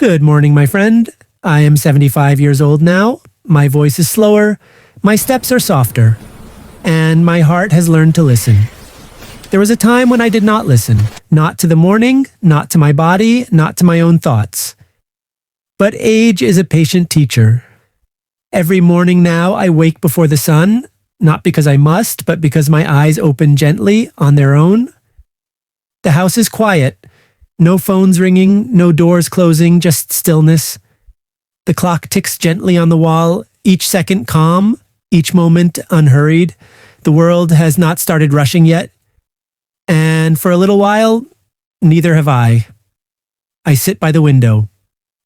Good morning, my friend. I am 75 years old now. My voice is slower, my steps are softer, and my heart has learned to listen. There was a time when I did not listen, not to the morning, not to my body, not to my own thoughts. But age is a patient teacher. Every morning now I wake before the sun, not because I must, but because my eyes open gently on their own. The house is quiet. No phones ringing, no doors closing, just stillness. The clock ticks gently on the wall, each second calm, each moment unhurried. The world has not started rushing yet. And for a little while, neither have I. I sit by the window.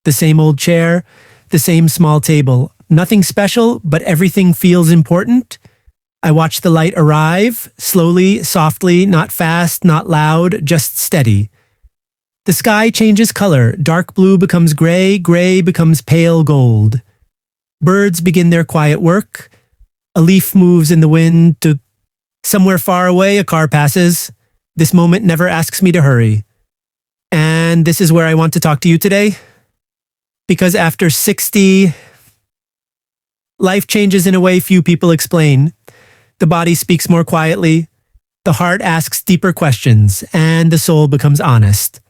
The same old chair, the same small table. Nothing special, but everything feels important. I watch the light arrive, slowly, softly, not fast, not loud, just steady. The sky changes color. Dark blue becomes gray, gray becomes pale gold. Birds begin their quiet work. A leaf moves in the wind. Somewhere far away, a car passes. This moment never asks me to hurry. And this is where I want to talk to you today. Because after 60, life changes in a way few people explain. The body speaks more quietly. The heart asks deeper questions, and the soul becomes honest.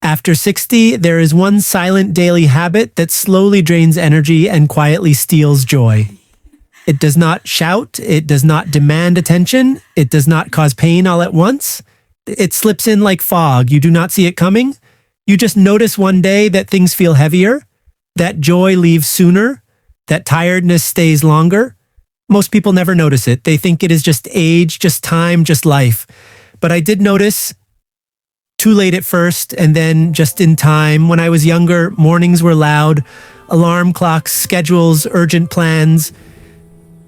After 60, there is one silent daily habit that slowly drains energy and quietly steals joy. It does not shout, it does not demand attention, it does not cause pain all at once. It slips in like fog. You do not see it coming. You just notice one day that things feel heavier, that joy leaves sooner, that tiredness stays longer. Most people never notice it. They think it is just age, just time, just life. But I did notice, too late at first, and then just in time. When I was younger, mornings were loud, alarm clocks, schedules, urgent plans.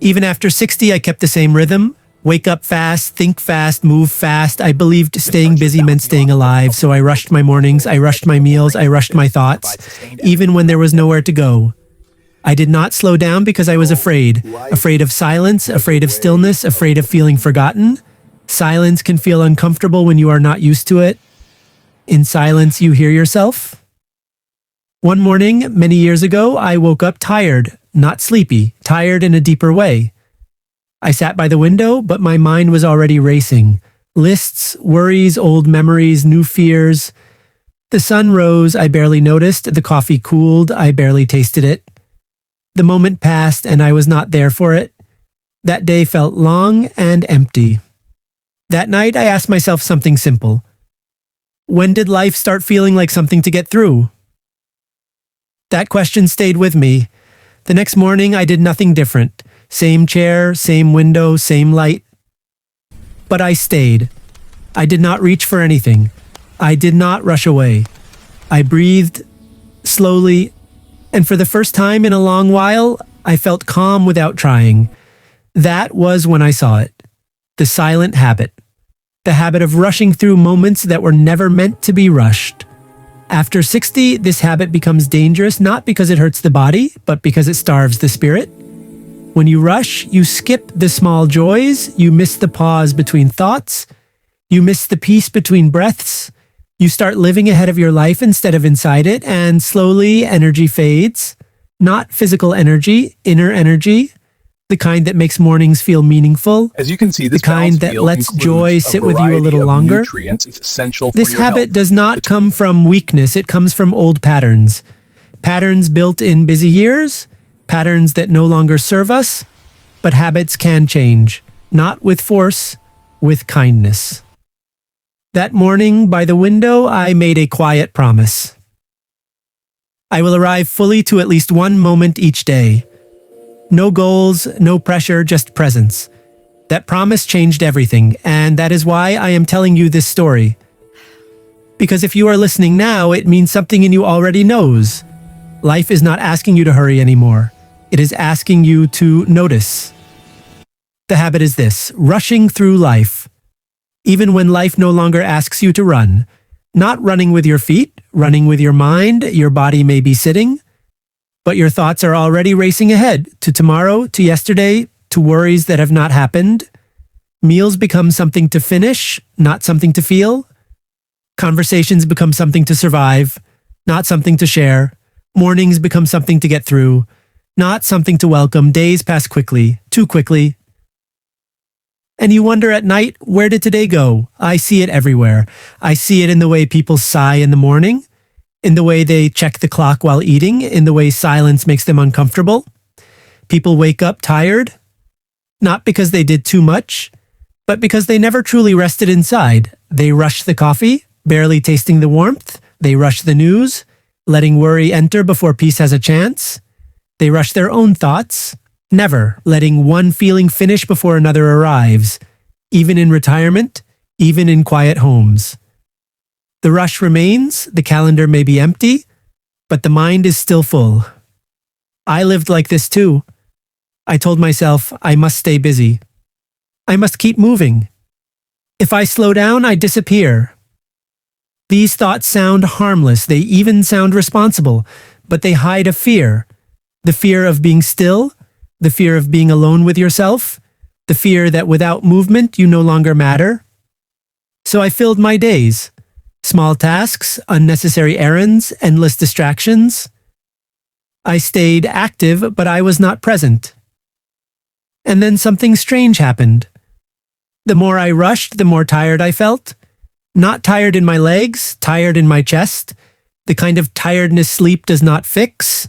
Even after 60, I kept the same rhythm. Wake up fast, think fast, move fast. I believed staying busy meant staying alive, so I rushed my mornings, I rushed my meals, I rushed my thoughts, even when there was nowhere to go. I did not slow down because I was afraid. Afraid of silence, afraid of stillness, afraid of feeling forgotten. Silence can feel uncomfortable when you are not used to it. In silence, you hear yourself. One morning, many years ago, I woke up tired, not sleepy, tired in a deeper way. I sat by the window, but my mind was already racing. Lists, worries, old memories, new fears. The sun rose, I barely noticed. The coffee cooled, I barely tasted it. The moment passed, and I was not there for it. That day felt long and empty. That night, I asked myself something simple. When did life start feeling like something to get through? That question stayed with me. The next morning, I did nothing different. Same chair, same window, same light. But I stayed. I did not reach for anything. I did not rush away. I breathed slowly, and for the first time in a long while, I felt calm without trying. That was when I saw it. The silent habit. The habit of rushing through moments that were never meant to be rushed. After 60, this habit becomes dangerous not because it hurts the body, but because it starves the spirit. When you rush, you skip the small joys, you miss the pause between thoughts, you miss the peace between breaths, you start living ahead of your life instead of inside it, and slowly energy fades. Not physical energy, inner energy. The kind that makes mornings feel meaningful. As you can see, this the kind that lets joy sit with you a little longer. This habit does not come from weakness, it comes from old patterns. Patterns built in busy years, patterns that no longer serve us, but habits can change, not with force, with kindness. That morning, by the window, I made a quiet promise. I will arrive fully to at least one moment each day. No goals, no pressure, just presence. That promise changed everything, and that is why I am telling you this story. Because if you are listening now, it means something in you already knows. Life is not asking you to hurry anymore. It is asking you to notice. The habit is this: rushing through life. Even when life no longer asks you to run. Not running with your feet, running with your mind. Your body may be sitting, but your thoughts are already racing ahead to tomorrow, to yesterday, to worries that have not happened. Meals become something to finish, not something to feel. Conversations become something to survive, not something to share. Mornings become something to get through, not something to welcome. Days pass quickly, too quickly. And you wonder at night, where did today go? I see it everywhere. I see it in the way people sigh in the morning, in the way they check the clock while eating, in the way silence makes them uncomfortable. People wake up tired, not because they did too much, but because they never truly rested inside. They rush the coffee, barely tasting the warmth. They rush the news, letting worry enter before peace has a chance. They rush their own thoughts, never letting one feeling finish before another arrives, even in retirement, even in quiet homes. The rush remains, the calendar may be empty, but the mind is still full. I lived like this too. I told myself I must stay busy. I must keep moving. If I slow down, I disappear. These thoughts sound harmless, they even sound responsible, but they hide a fear. The fear of being still, the fear of being alone with yourself, the fear that without movement you no longer matter. So I filled my days. Small tasks, unnecessary errands, endless distractions. I stayed active, but I was not present. And then something strange happened. The more I rushed, the more tired I felt. Not tired in my legs, tired in my chest. The kind of tiredness sleep does not fix.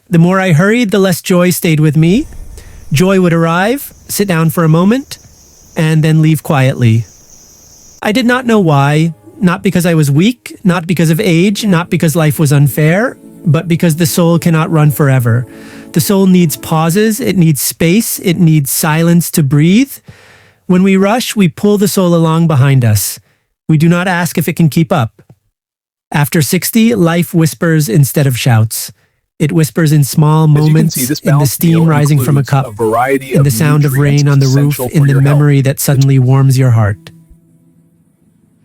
The more I hurried, the less joy stayed with me. Joy would arrive, sit down for a moment, and then leave quietly. I did not know why, not because I was weak, not because of age, not because life was unfair, but because the soul cannot run forever. The soul needs pauses, it needs space, it needs silence to breathe. When we rush, we pull the soul along behind us. We do not ask if it can keep up. After 60, life whispers instead of shouts. It whispers in small moments, in the steam rising from a cup, in the sound of rain on the roof, in the memory that suddenly warms your heart.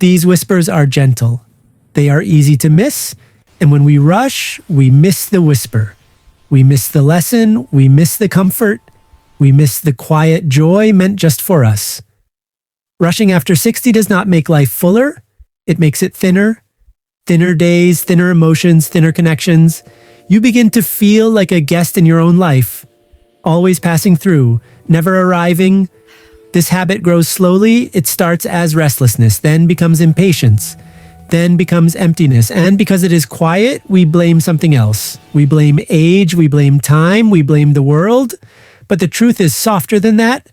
These whispers are gentle. They are easy to miss, and when we rush, we miss the whisper. We miss the lesson, we miss the comfort, we miss the quiet joy meant just for us. Rushing after 60 does not make life fuller, it makes it thinner. Thinner days, thinner emotions, thinner connections. You begin to feel like a guest in your own life, always passing through, never arriving. This habit grows slowly. It starts as restlessness, then becomes impatience, then becomes emptiness. And because it is quiet, we blame something else. We blame age, we blame time, we blame the world. But the truth is softer than that.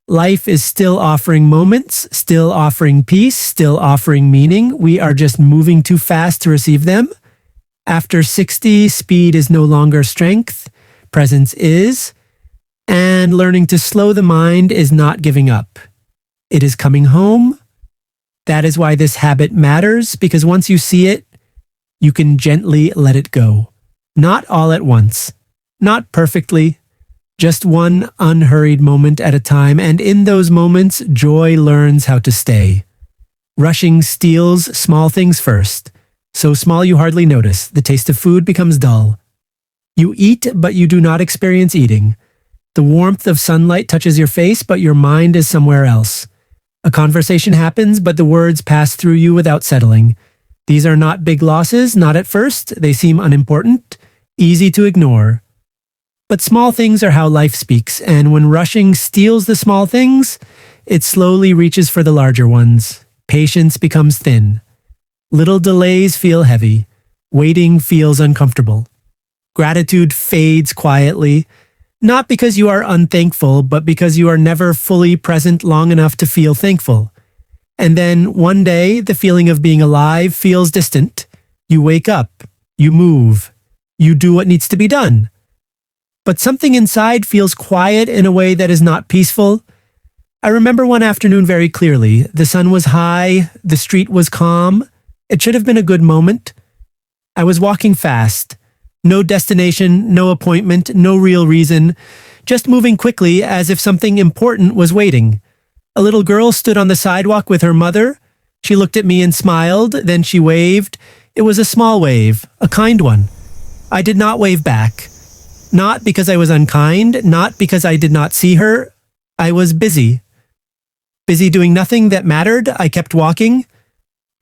Life is still offering moments, still offering peace, still offering meaning. We are just moving too fast to receive them. After 60, speed is no longer strength, presence is, and learning to slow the mind is not giving up. It is coming home. That is why this habit matters, because once you see it, you can gently let it go. Not all at once, not perfectly, just one unhurried moment at a time, and in those moments, joy learns how to stay. Rushing steals small things first. So small you hardly notice, the taste of food becomes dull. You eat, but you do not experience eating. The warmth of sunlight touches your face, but your mind is somewhere else. A conversation happens, but the words pass through you without settling. These are not big losses, not at first. They seem unimportant, easy to ignore. But small things are how life speaks, and when rushing steals the small things, it slowly reaches for the larger ones. Patience becomes thin. Little delays feel heavy. Waiting feels uncomfortable. Gratitude fades quietly, not because you are unthankful, but because you are never fully present long enough to feel thankful. And then one day, the feeling of being alive feels distant. You wake up, you move, you do what needs to be done. But something inside feels quiet in a way that is not peaceful. I remember one afternoon very clearly. The sun was high, the street was calm. It should have been a good moment. I was walking fast. No destination, no appointment, no real reason. Just moving quickly as if something important was waiting. A little girl stood on the sidewalk with her mother. She looked at me and smiled, then she waved. It was a small wave, a kind one. I did not wave back. Not because I was unkind, not because I did not see her. I was busy. Busy doing nothing that mattered. I kept walking.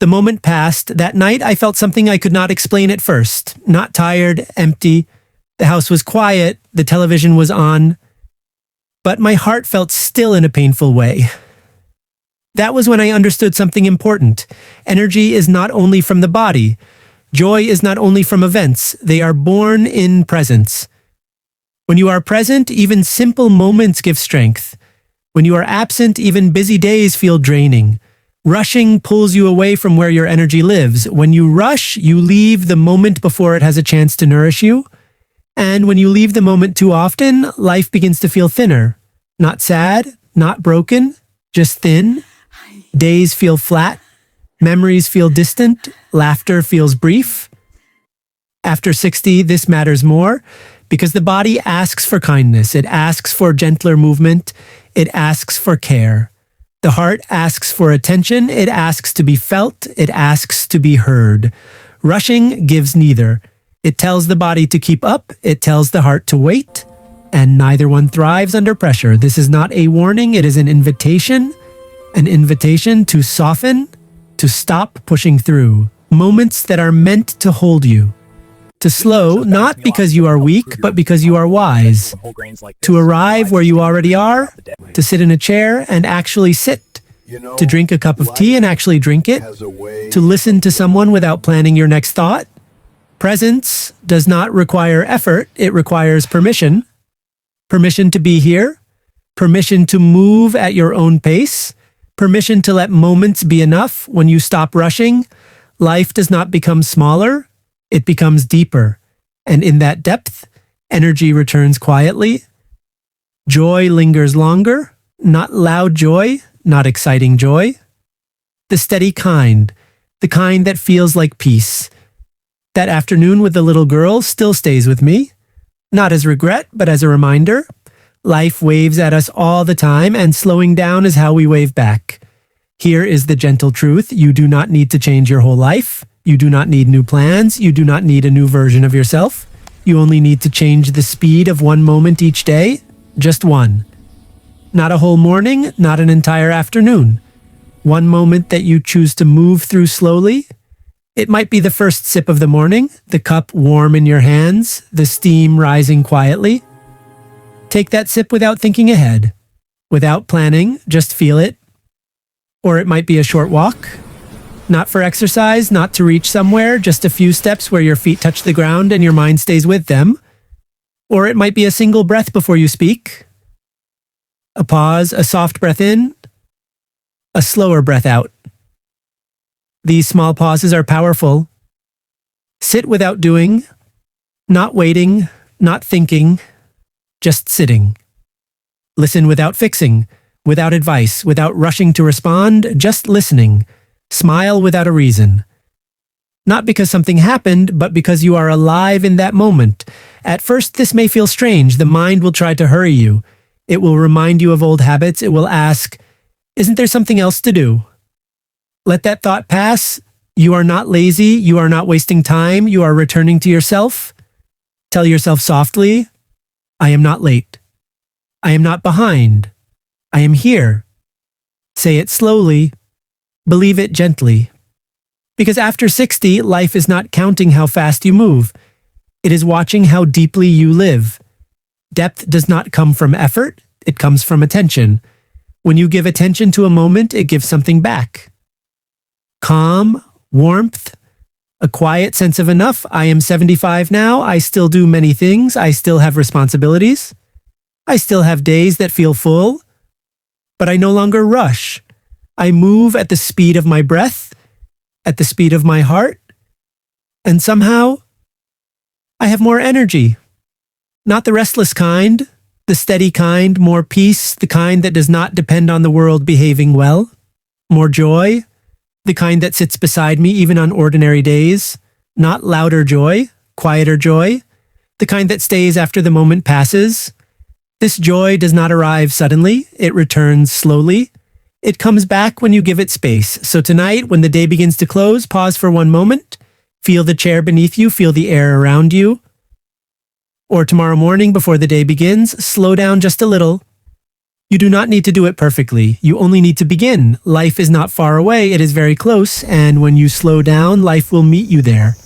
The moment passed. That night, I felt something I could not explain at first. Not tired, empty. The house was quiet. The television was on. But my heart felt still in a painful way. That was when I understood something important. Energy is not only from the body. Joy is not only from events. They are born in presence. When you are present, even simple moments give strength. When you are absent, even busy days feel draining. Rushing pulls you away from where your energy lives. When you rush, you leave the moment before it has a chance to nourish you. And when you leave the moment too often, life begins to feel thinner. Not sad, not broken, just thin. Days feel flat. Memories feel distant. Laughter feels brief. After 60, this matters more because the body asks for kindness. It asks for gentler movement. It asks for care. The heart asks for attention. It asks to be felt. It asks to be heard. Rushing gives neither. It tells the body to keep up. It tells the heart to wait. And neither one thrives under pressure. This is not a warning. It is an invitation. An invitation to soften, to stop pushing through. Moments that are meant to hold you. To slow, not because you are weak, but because you are wise. To arrive where you already are. To sit in a chair and actually sit. To drink a cup of tea and actually drink it. To listen to someone without planning your next thought. Presence does not require effort. It requires permission. Permission to be here. Permission to move at your own pace. Permission to let moments be enough. When you stop rushing, life does not become smaller, it becomes deeper. And in that depth, energy returns quietly. Joy lingers longer, not loud joy, not exciting joy. The steady kind, the kind that feels like peace. That afternoon with the little girl still stays with me, not as regret, but as a reminder. Life waves at us all the time, and slowing down is how we wave back. Here is the gentle truth. You do not need to change your whole life. You do not need new plans. You do not need a new version of yourself. You only need to change the speed of one moment each day. Just one. Not a whole morning, not an entire afternoon. One moment that you choose to move through slowly. It might be the first sip of the morning, the cup warm in your hands, the steam rising quietly. Take that sip without thinking ahead, without planning, just feel it. Or it might be a short walk, not for exercise, not to reach somewhere, just a few steps where your feet touch the ground and your mind stays with them. Or it might be a single breath before you speak, a pause, a soft breath in, a slower breath out. These small pauses are powerful. Sit without doing, not waiting, not thinking, just sitting. Listen without fixing, without advice, without rushing to respond, just listening. Smile without a reason. Not because something happened, but because you are alive in that moment. At first, this may feel strange. The mind will try to hurry you. It will remind you of old habits. It will ask, isn't there something else to do? Let that thought pass. You are not lazy. You are not wasting time. You are returning to yourself. Tell yourself softly, I am not late. I am not behind. I am here. Say it slowly. Believe it gently. Because after 60, life is not counting how fast you move. It is watching how deeply you live. Depth does not come from effort. It comes from attention. When you give attention to a moment, it gives something back. Calm, warmth, a quiet sense of enough. I am 75 now. I still do many things. I still have responsibilities. I still have days that feel full. But I no longer rush. I move at the speed of my breath, at the speed of my heart. And somehow, I have more energy. Not the restless kind, the steady kind, more peace, the kind that does not depend on the world behaving well. More joy, the kind that sits beside me even on ordinary days. Not louder joy, quieter joy, the kind that stays after the moment passes. This joy does not arrive suddenly, it returns slowly. It comes back when you give it space. So tonight, when the day begins to close, pause for one moment. Feel the chair beneath you, feel the air around you. Or tomorrow morning before the day begins, slow down just a little. You do not need to do it perfectly. You only need to begin. Life is not far away, it is very close, and when you slow down, life will meet you there.